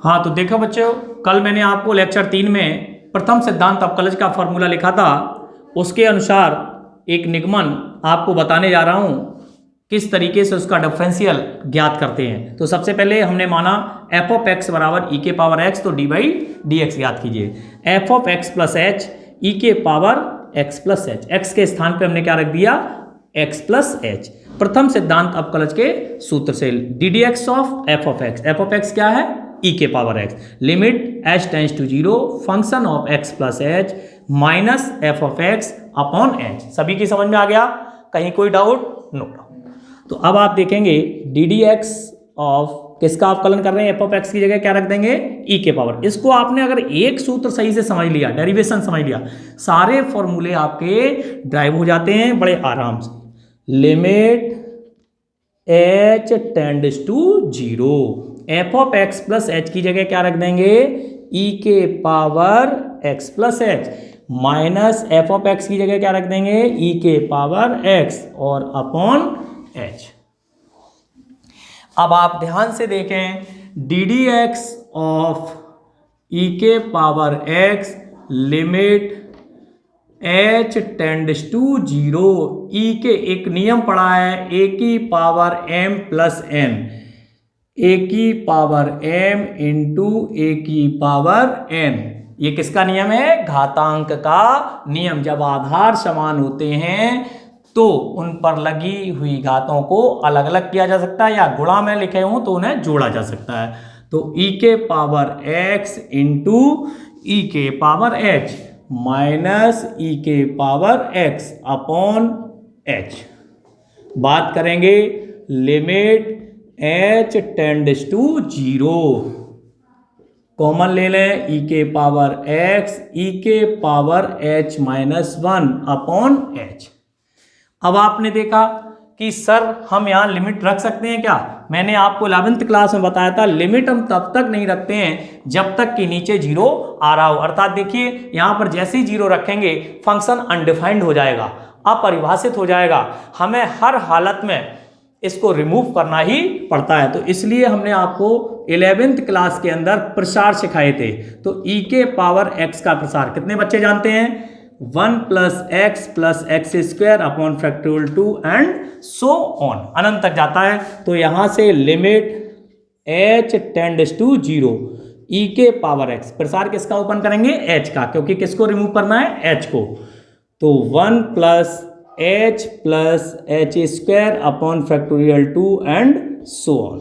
हाँ तो देखो बच्चों, कल मैंने आपको लेक्चर 3 में प्रथम सिद्धांत अवकलज का फॉर्मूला लिखा था। उसके अनुसार एक निगमन आपको बताने जा रहा हूँ किस तरीके से उसका डिफरेंशियल ज्ञात करते हैं। तो सबसे पहले हमने माना एफ ऑफ एक्स बराबर ई के पावर एक्स, तो डी बाई डी एक्स ज्ञात कीजिए। F of X plus H E के power X plus H, X के स्थान पे हमने क्या रख दिया, एक्स प्लस एच। प्रथम सिद्धांत अवकलज के सूत्र से D D X of X, F of X क्या है, ई के power X, limit H tends to zero, function of X plus H minus F of X upon H. सभी की समझ में आ गया, कहीं कोई डाउट? No doubt. तो अब आप देखेंगे डी डी एक्स ऑफ किसका अवकलन कर रहे हैं, एफ ऑफ एक्स की जगह क्या रख देंगे, ई के पावर। इसको आपने अगर एक सूत्र सही से समझ लिया, डेरिवेशन समझ लिया, सारे फॉर्मूले आपके ड्राइव हो जाते हैं बड़े आराम से। Limit H tends to zero, F of X plus H की जगह क्या रख देंगे, ई के power X plus H, minus F of X की जगह क्या रख देंगे, ई के पावर एक्स और अपॉन एच। अब आप ध्यान से देखें, D D X of E के power X limit H tends to zero, E के एक नियम पढ़ा है, ए की पावर एम प्लस एन, ए की पावर एम इंटू ए की पावर एन। ये किसका नियम है, घातांक का नियम। जब आधार समान होते हैं तो उन पर लगी हुई घातों को अलग अलग किया जा सकता है, या गुणा में लिखे हों तो उन्हें जोड़ा जा सकता है। तो ई के पावर एक्स इंटू ई के पावर एच माइनस ई के पावर एक्स अपॉन एच। बात करेंगे limit H tends to zero, common ले लें, ई के पावर एक्स ई के power H minus one upon H. अब आपने देखा कि सर हम यहाँ लिमिट रख सकते हैं क्या? मैंने आपको 11th क्लास में बताया था लिमिट हम तब तक नहीं रखते हैं जब तक कि नीचे जीरो आ रहा हो। अर्थात देखिए यहाँ पर जैसे ही जीरो रखेंगे फंक्शन अनडिफाइंड हो जाएगा, अपरिभाषित हो जाएगा, हमें हर हालत में इसको रिमूव करना ही पड़ता है। तो इसलिए हमने आपको 11th क्लास के अंदर प्रसार सिखाए थे। तो ई के पावर एक्स का प्रसार कितने बच्चे जानते हैं, 1 plus X square upon factorial 2 and so on, अनंत तक जाता है। तो यहां से limit H tends to zero, E के पावर एक्स, प्रसार किसका ओपन करेंगे, एच का, क्योंकि किसको रिमूव करना है, एच को। तो 1 plus H square upon factorial 2 and so on.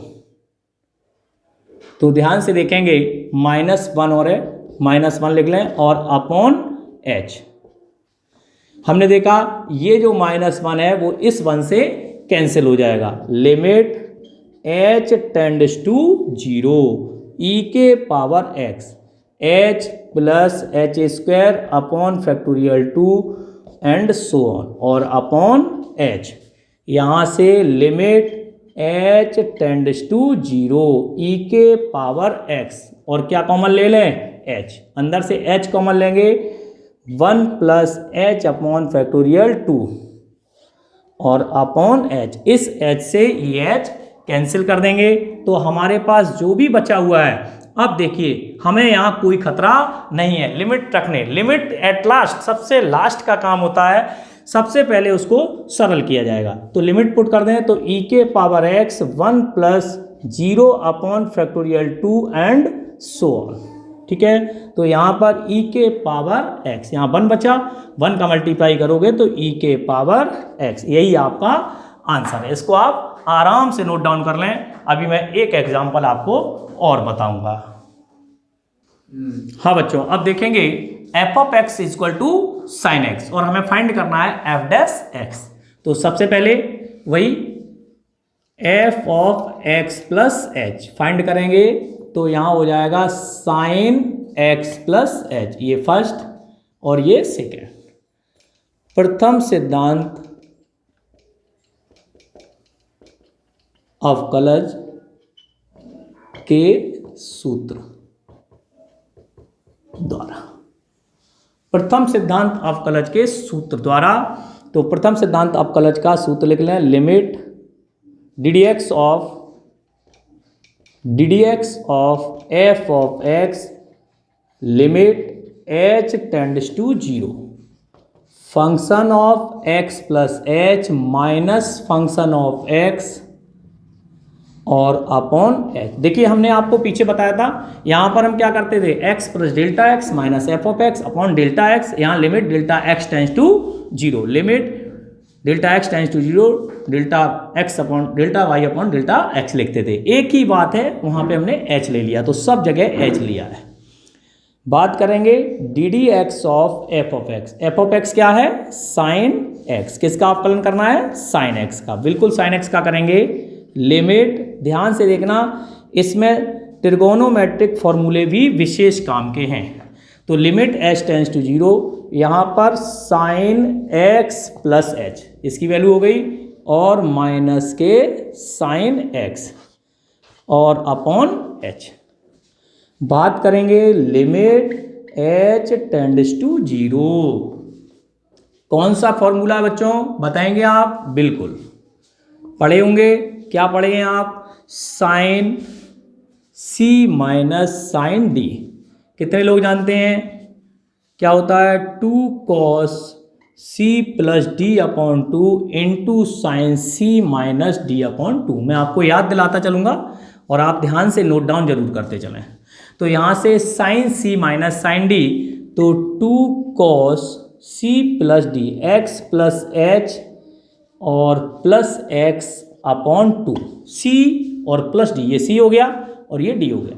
तो ध्यान से देखेंगे -1 और है, -1 लिख लें और अपॉन एच। हमने देखा ये जो -1 है वो इस 1 से कैंसिल हो जाएगा। Limit H tends to zero, E के power X, H plus H square upon factorial 2 and so on और अपॉन एच। यहाँ से limit H tends to zero, E के पावर एक्स और क्या कॉमन ले लें, एच। अंदर से एच कॉमन लेंगे, 1 प्लस एच अपॉन फैक्टोरियल 2 और अपॉन एच। इस एच से ये एच कैंसिल कर देंगे तो हमारे पास जो भी बचा हुआ है, अब देखिए हमें यहाँ कोई खतरा नहीं है लिमिट रखने। लिमिट एट लास्ट, सबसे लास्ट का काम होता है, सबसे पहले उसको सरल किया जाएगा। तो लिमिट पुट कर दें तो ई के power x 1 plus zero upon factorial 2 and so on. ठीक है, तो यहाँ पर ई के पावर एक्स, यहाँ 1 बचा, 1 का मल्टीप्लाई करोगे तो ई के पावर एक्स, यही आपका आंसर है। इसको आप आराम से नोट डाउन कर लें। अभी मैं एक एग्जांपल आपको और बताऊंगा। हाँ बच्चों, अब देखेंगे F of X equal to sine X और हमें फाइंड करना है एफ डैश एक्स। तो सबसे पहले वही F of X plus H find करेंगे तो यहां हो जाएगा साइन एक्स प्लस एच, ये फर्स्ट और ये सेकेंड। प्रथम सिद्धांत अवकलज के सूत्र द्वारा, प्रथम सिद्धांत अवकलज के सूत्र द्वारा। तो प्रथम सिद्धांत अवकलज का सूत्र लिख लें, limit D D X of D D X of F of X limit h tends to zero, function of x plus H minus function of x और अपॉन h। देखिए हमने आपको पीछे बताया था, यहाँ पर हम क्या करते थे, x plus delta X minus F of X upon delta X, यहाँ limit delta x tends to zero, limit delta x tends to zero delta x upon delta y upon delta x लिखते थे। एक ही बात है, वहाँ पे हमने h ले लिया, तो सब जगह h लिया है। बात करेंगे D D X of F of X. F of X क्या है, साइन एक्स। किसका अवकलन करना है, साइन एक्स का। बिल्कुल साइन एक्स का करेंगे। लिमिट, ध्यान से देखना, इसमें ट्रिगोनोमेट्रिक फॉर्मूले भी विशेष काम के हैं। तो limit H tends to zero, यहाँ पर साइन एक्स प्लस एच, इसकी वैल्यू हो गई, और माइनस के साइन एक्स और अपॉन एच। बात करेंगे limit h tends to zero. कौन सा फॉर्मूला है बच्चों, बताएंगे आप? बिल्कुल पढ़े होंगे। क्या पढ़े हैं आप? Sine c minus sine d। कितने लोग जानते हैं क्या होता है? 2 cos c plus D upon two into sign c minus D upon two. मैं आपको याद दिलाता चलूँगा और आप ध्यान से नोट डाउन जरूर करते चलें। तो यहाँ से sine c minus sine d, तो 2 cos c plus D, X plus H और plus X upon two, c और प्लस d, ये c हो गया और ये d हो गया,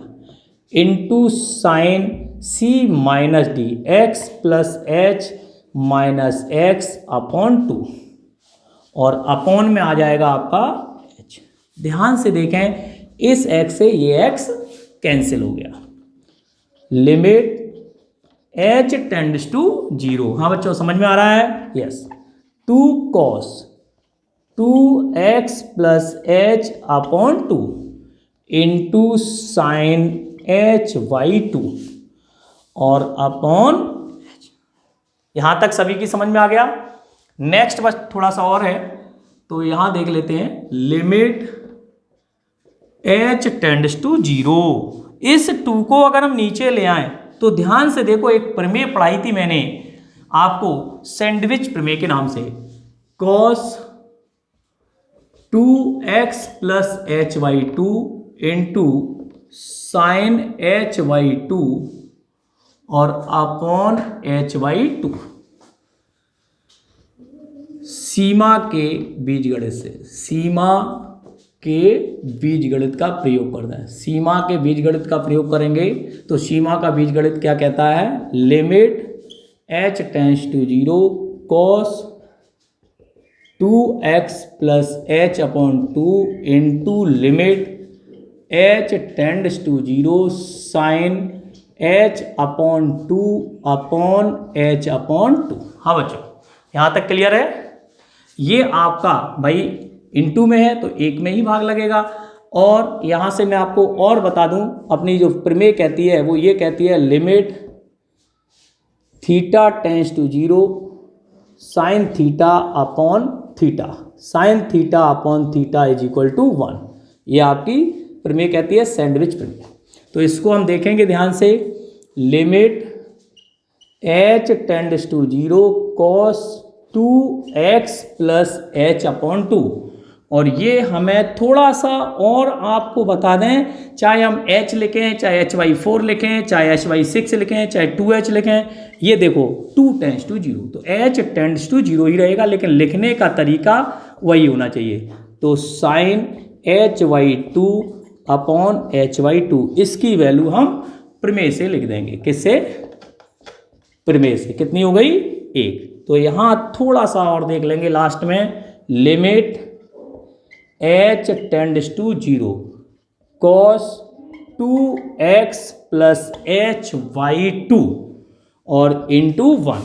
into sine c minus D, X plus H minus x upon two, और अपॉन में आ जाएगा आपका h। ध्यान से देखें, इस x से ये x कैंसिल हो गया। Limit h tends to zero. हाँ बच्चों, समझ में आ रहा है? Yes. 2 cos 2x plus H upon two into sine h by two और अपॉन h। यहाँ तक सभी की समझ में आ गया? नेक्स्ट बस थोड़ा सा और है, तो यहाँ देख लेते हैं। Limit h tends to zero. इस 2 को अगर हम नीचे ले आए तो ध्यान से देखो, एक प्रमेय पढ़ाई थी मैंने आपको सैंडविच प्रमेय के नाम से। cos 2x plus H by two into sine h by two और अपॉन h बाई टू। सीमा के बीजगणित से, सीमा के बीजगणित का प्रयोग करना है। सीमा के बीजगणित का प्रयोग करेंगे तो सीमा का बीजगणित क्या कहता है? Limit h tends to zero cos 2x plus H upon two into limit h tends to zero sine h upon two upon h upon two. हाँ बच्चों, यहाँ तक क्लियर है? ये आपका भाई इनटू में है तो एक में ही भाग लगेगा। और यहाँ से मैं आपको और बता दूँ, अपनी जो प्रमेय कहती है वो ये कहती है limit theta tends to zero sine theta upon theta, sine theta upon theta is equal to 1। ये आपकी प्रमेय कहती है सैंडविच प्रमेय। तो इसको हम देखेंगे ध्यान से। Limit h tends to zero cos 2x plus H upon two, और ये हमें थोड़ा सा और आपको बता दें, चाहे हम h लिखें, चाहे h/4 लिखें, चाहे h/6 लिखें, चाहे 2h लिखें, ये देखो 2 टेंड्स टू जीरो, तो h टेंड्स टू जीरो ही रहेगा, लेकिन लिखने का तरीका वही होना चाहिए। तो साइन h/2 अपॉन h/2, इसकी वैल्यू हम प्रमेय से लिख देंगे। किससे? प्रमेय से। कितनी हो गई? 1। तो यहाँ थोड़ा सा और देख लेंगे लास्ट में। Limit h tends to zero cos 2x plus h/2 और इंटू 1।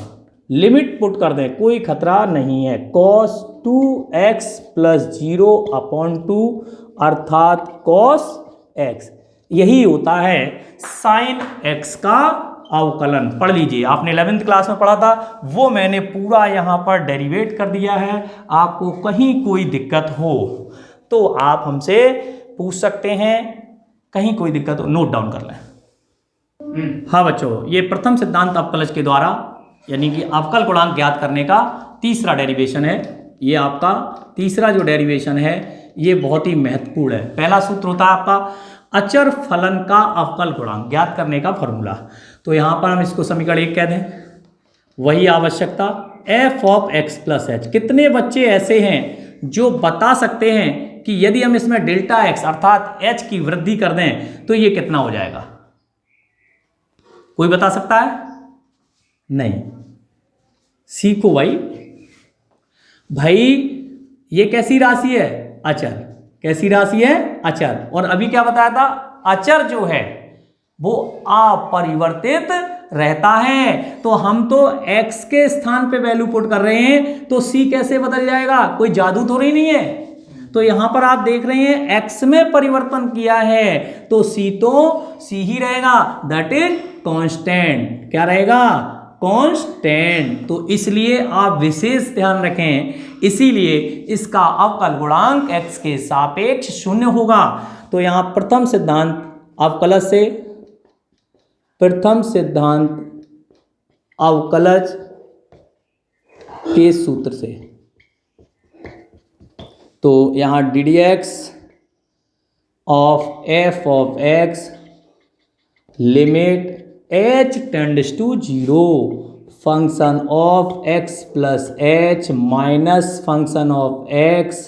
लिमिट पुट कर दें, कोई खतरा नहीं है। cos 2x plus zero upon two अर्थात cos x, यही होता है साइन x का अवकलन। पढ़ लीजिए, आपने 11th क्लास में पढ़ा था, वो मैंने पूरा यहाँ पर डेरिवेट कर दिया है। आपको कहीं कोई दिक्कत हो तो आप हमसे पूछ सकते हैं। कहीं कोई दिक्कत हो नोट डाउन कर लें। हाँ बच्चों, ये प्रथम सिद्धांत अवकलज के द्वारा यानी कि अवकल गुणांक ज्ञात करने का तीसरा डेरिवेशन है। ये आपका तीसरा जो डेरिवेशन है ये बहुत ही महत्वपूर्ण है। पहला सूत्र होता है आपका अचर फलन का अवकल गुणांक ज्ञात करने का फॉर्मूला। तो यहाँ पर हम इसको समीकरण 1 कह दें। वही आवश्यकता f of x plus H. कितने बच्चे ऐसे हैं जो बता सकते हैं कि यदि हम इसमें डेल्टा x अर्थात h की वृद्धि कर दें तो ये कितना हो जाएगा? कोई बता सकता है? नहीं। सीखो भाई ये कैसी राशि है? अचर। कैसी राशि है? अचर। और अभी क्या बताया था? अचर जो है वो अपरिवर्तित रहता है। तो हम तो x के स्थान पे वैल्यू पुट कर रहे हैं, तो c कैसे बदल जाएगा? कोई जादू तो नहीं है। तो यहां पर आप देख रहे हैं x में परिवर्तन किया है तो c ही रहेगा, दैट इज कांस्टेंट। क्या रहेगा? कांस्टेंट। तो इसलिए आप विशेष ध्यान रखें, इसीलिए इसका अवकल गुणांक x के सापेक्ष 0 होगा। तो यहां प्रथम सिद्धांत अवकलज से, प्रथम सिद्धांत अवकलज के सूत्र से, तो यहां D D X of F of X limit h tends to 0 function of x plus H minus function of x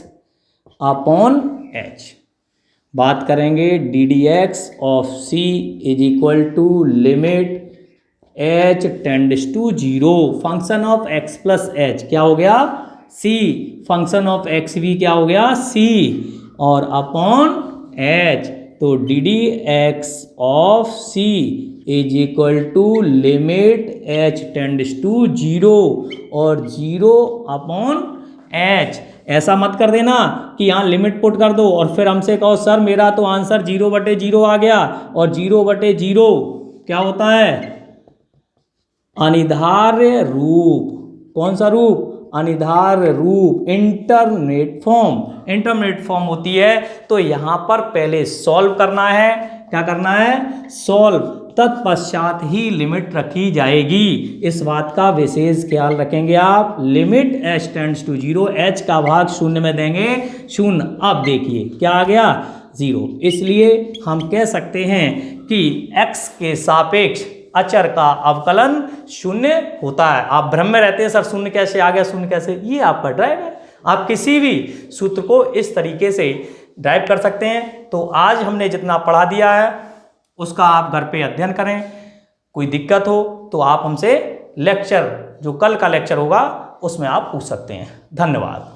upon h। बात करेंगे D D X of c is equal to limit h tends to 0 function of x plus H क्या हो गया? c। Function of x भी क्या हो गया? c और अपॉन h। तो D D X of c is equal to limit h tends to 0 और 0 अपॉन h। ऐसा मत कर देना कि यहाँ लिमिट पुट कर दो और फिर हमसे कहो सर मेरा तो आंसर 0/0 आ गया, और 0/0 क्या होता है? अनिधार्य रूप। कौन सा रूप? अनिधार्य रूप, इंटरमीडिएट फॉर्म। इंटरमीडिएट फॉर्म होती है तो यहाँ पर पहले सॉल्व करना है। क्या करना है? सॉल्व। तत्पश्चात ही लिमिट रखी जाएगी। इस बात का विशेष ख्याल रखेंगे आप। Limit h tends to 0, h का भाग 0 में देंगे 0। अब देखिए क्या आ गया? 0। इसलिए हम कह सकते हैं कि x के सापेक्ष अचर का अवकलन 0 होता है। आप भ्रम में रहते हैं सर 0 कैसे आ गया, 0 कैसे? ये आपका ड्राइव है। आप किसी भी सूत्र को इस तरीके से ड्राइव कर सकते हैं। तो आज हमने जितना पढ़ा दिया है उसका आप घर पे अध्ययन करें। कोई दिक्कत हो तो आप हमसे लेक्चर, जो कल का लेक्चर होगा उसमें आप पूछ सकते हैं। धन्यवाद।